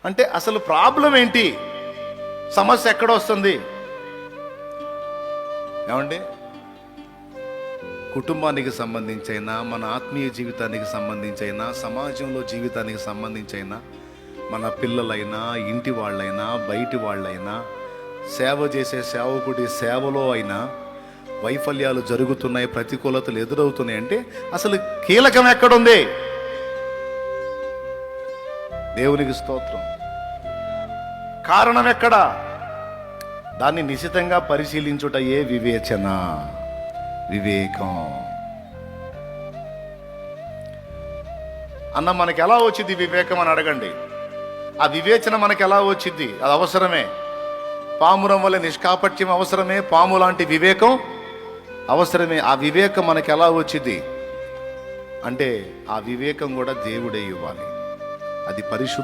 అంటే అసలు ప్రాబ్లం ఏంటి, సమస్య ఎక్కడ వస్తుంది ఏమండి? కుటుంబానికి సంబంధించైనా, మన ఆత్మీయ జీవితానికి సంబంధించైనా, సమాజంలో జీవితానికి సంబంధించైనా, మన పిల్లలైనా, ఇంటి వాళ్ళైనా, బయటి వాళ్ళైనా, సేవ చేసే సేవకుడి సేవలో అయినా వైఫల్యాలు జరుగుతున్నాయి, ప్రతికూలతలు ఎదురవుతున్నాయి. అంటే అసలు కీలకం ఎక్కడుంది? దేవునికి స్తోత్రం. కారణం ఎక్కడా? దాన్ని నిశితంగా పరిశీలించుటయే వివేచన, వివేకం. అన్న మనకి ఎలా వచ్చింది వివేకం అని అడగండి. ఆ వివేచన మనకి ఎలా వచ్చింది? అది అవసరమే. పామురం వల్ల నిష్కాపట్యం అవసరమే, పాము లాంటి వివేకం అవసరమే. ఆ వివేకం మనకి ఎలా వచ్చింది అంటే ఆ వివేకం కూడా దేవుడే ఇవ్వాలి. అది పరిశుద్ధ